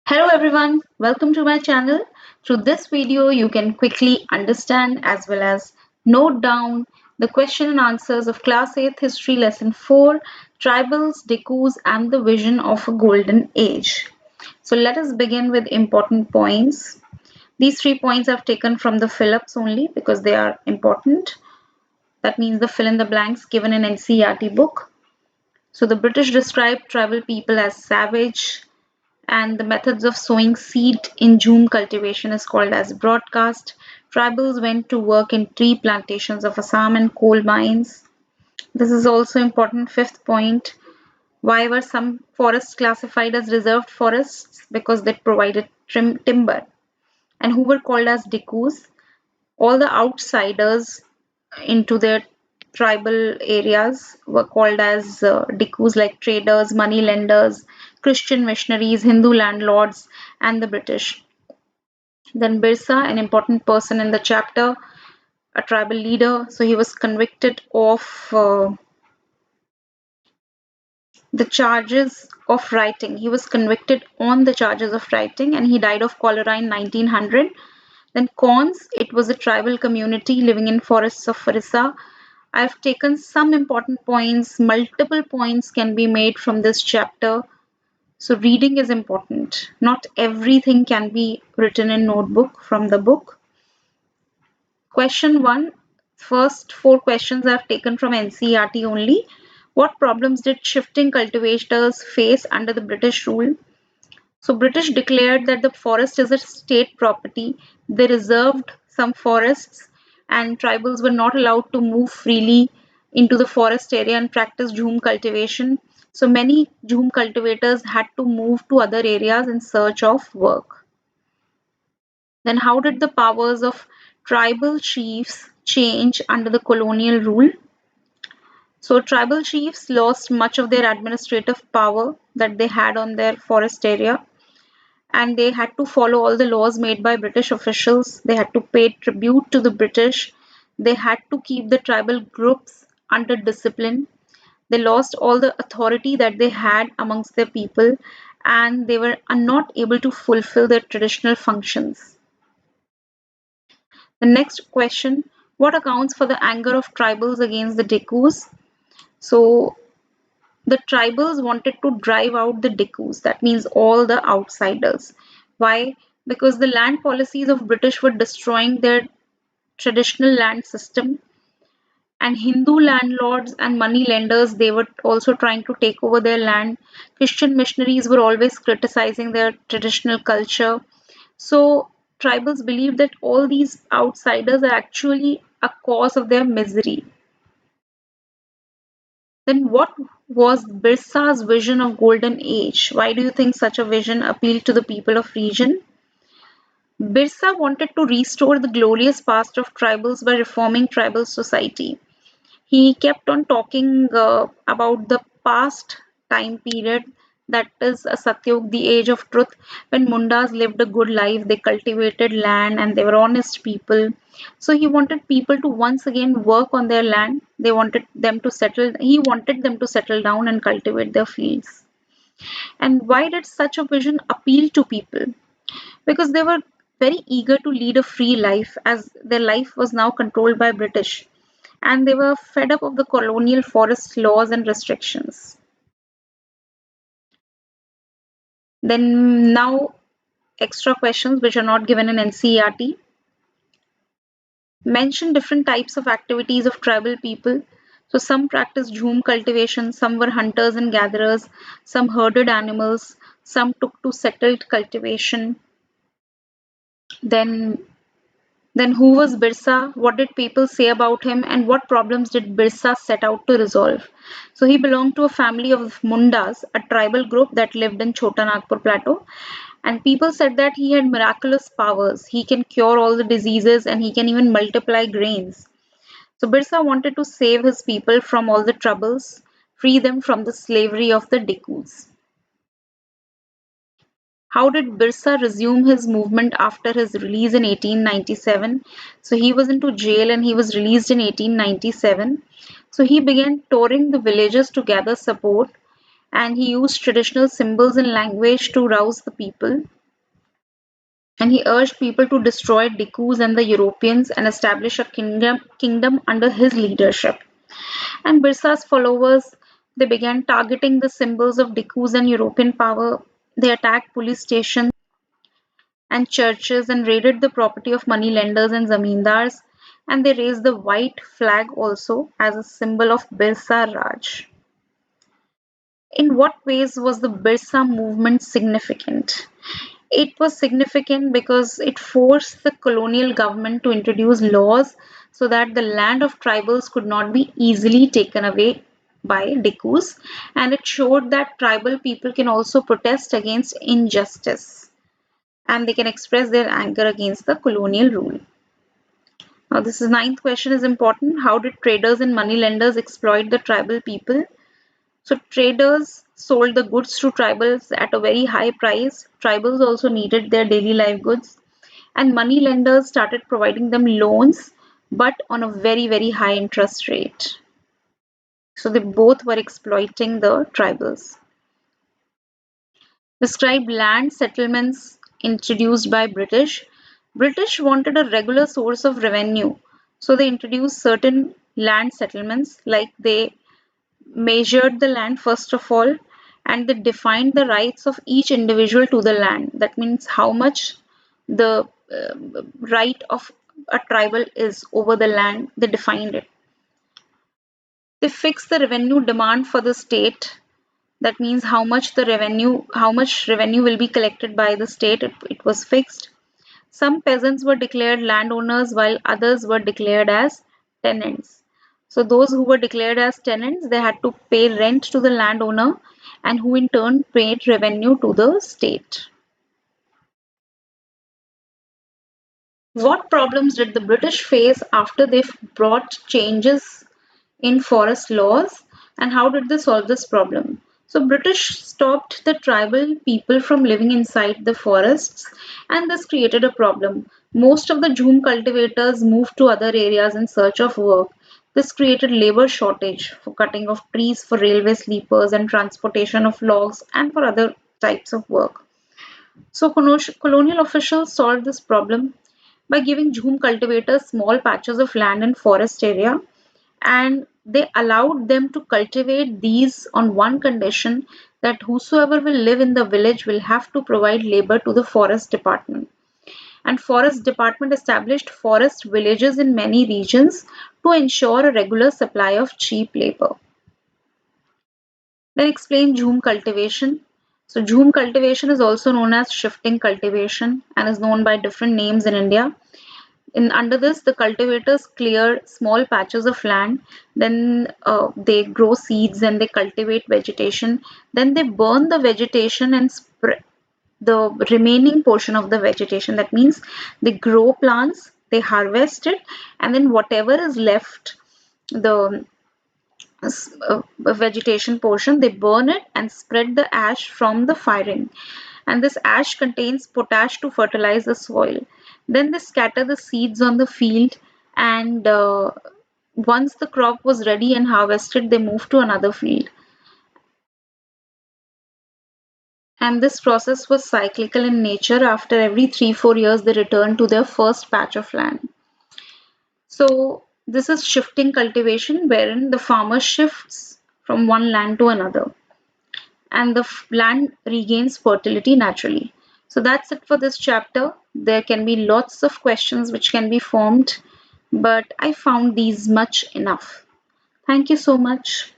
Hello everyone, welcome to my channel. Through this video, you can quickly understand as well as note down the question and answers of Class 8th History Lesson 4, Tribals, Dikus and the Vision of a Golden Age. So let us begin with important points. These 3 points I've taken from the fill-ups only because they are important. That means the fill in the blanks given in NCERT book. So the British described tribal people as savage, and the methods of sowing seed in Jhum cultivation is called as broadcast. Tribals went to work in tree plantations of Assam and coal mines. This is also important. Fifth point. Why were some forests classified as reserved forests? Because they provided timber. And who were called as Dikus? All the outsiders into their tribal areas were called as Dikus, like traders, money lenders, Christian missionaries, Hindu landlords, and the British. Then Birsa, an important person in the chapter, a tribal leader. So he was convicted of the charges of writing. He was convicted on the charges of writing and he died of cholera in 1900. Then Khons, it was a tribal community living in forests of Orissa. I've taken some important points. Multiple points can be made from this chapter. So reading is important. Not everything can be written in notebook from the book. Question 1. First 4 questions I've taken from NCERT only. What problems did shifting cultivators face under the British rule? So British declared that the forest is a state property. They reserved some forests and tribals were not allowed to move freely into the forest area and practice Jhum cultivation. So many Jhum cultivators had to move to other areas in search of work. Then how did the powers of tribal chiefs change under the colonial rule? So tribal chiefs lost much of their administrative power that they had on their forest area, and they had to follow all the laws made by British officials. They had to pay tribute to the British. They had to keep the tribal groups under discipline. They lost all the authority that they had amongst their people, and they were not able to fulfill their traditional functions. The next question, what accounts for the anger of tribals against the Dikus? So the tribals wanted to drive out the Dikus, that means all the outsiders. Why? Because the land policies of British were destroying their traditional land system, and Hindu landlords and money lenders, they were also trying to take over their land. Christian missionaries were always criticizing their traditional culture. So tribals believed that all these outsiders are actually a cause of their misery. Then what was Birsa's vision of golden age? Why do you think such a vision appealed to the people of region? Birsa wanted to restore the glorious past of tribals by reforming tribal society. He kept on talking about the past time period, that is a Satyug, the age of truth, when Mundas lived a good life, they cultivated land and they were honest people. So he wanted people to once again work on their land. He wanted them to settle down and cultivate their fields. And why did such a vision appeal to people? Because they were very eager to lead a free life as their life was now controlled by British, and they were fed up of the colonial forest laws and restrictions. Then now extra questions which are not given in NCERT. Mention different types of activities of tribal people. So some practiced jhum cultivation, some were hunters and gatherers, some herded animals, some took to settled cultivation. Then Then who was Birsa? What did people say about him? And what problems did Birsa set out to resolve? So he belonged to a family of Mundas, a tribal group that lived in Chota Nagpur Plateau. And people said that he had miraculous powers. He can cure all the diseases and he can even multiply grains. So Birsa wanted to save his people from all the troubles, free them from the slavery of the Dikus. How did Birsa resume his movement after his release in 1897? So he was into jail and he was released in 1897. So he began touring the villages to gather support, and he used traditional symbols and language to rouse the people. and he urged people to destroy Dikus and the Europeans and establish a kingdom under his leadership. And Birsa's followers, they began targeting the symbols of Dikus and European power. They attacked police stations and churches and raided the property of moneylenders and zamindars. And they raised the white flag also as a symbol of Birsa Raj. In what ways was the Birsa movement significant? It was significant because it forced the colonial government to introduce laws so that the land of tribals could not be easily taken away by Dikus, and it showed that tribal people can also protest against injustice and they can express their anger against the colonial rule. Now, this is ninth question is important. How did traders and moneylenders exploit the tribal people? So traders sold the goods to tribals at a very high price. Tribals also needed their daily life goods, and money lenders started providing them loans, but on a very high interest rate. So they both were exploiting the tribals. Describe land settlements introduced by British. British wanted a regular source of revenue, so they introduced certain land settlements, like they measured the land first of all, and they defined the rights of each individual to the land. That means how much the right of a tribal is over the land, they defined it. They fixed the revenue demand for the state. That means how much revenue will be collected by the state. It was fixed. Some peasants were declared landowners while others were declared as tenants. So those who were declared as tenants, they had to pay rent to the landowner, and who in turn paid revenue to the state. What problems did the British face after they brought changes in forest laws, and how did they solve this problem? So British stopped the tribal people from living inside the forests, and this created a problem. Most of the jhum cultivators moved to other areas in search of work. This created labor shortage for cutting of trees for railway sleepers and transportation of logs and for other types of work. So colonial officials solved this problem by giving jhum cultivators small patches of land in forest area, and they allowed them to cultivate these on one condition, that whosoever will live in the village will have to provide labor to the forest department. And forest department established forest villages in many regions to ensure a regular supply of cheap labor. Then explain jhum cultivation. So jhum cultivation is also known as shifting cultivation and is known by different names in India. Under this, the cultivators clear small patches of land, then they grow seeds and they cultivate vegetation, then they burn the vegetation and spread the remaining portion of the vegetation. That means they grow plants, they harvest it, and then whatever is left, the vegetation portion, they burn it and spread the ash from the firing. And this ash contains potash to fertilize the soil. Then they scatter the seeds on the field, and once the crop was ready and harvested, they moved to another field. And this process was cyclical in nature. After every 3-4 years, they returned to their first patch of land. So this is shifting cultivation, wherein the farmer shifts from one land to another, and the land regains fertility naturally. So that's it for this chapter. There can be lots of questions which can be formed, but I found these much enough. Thank you so much.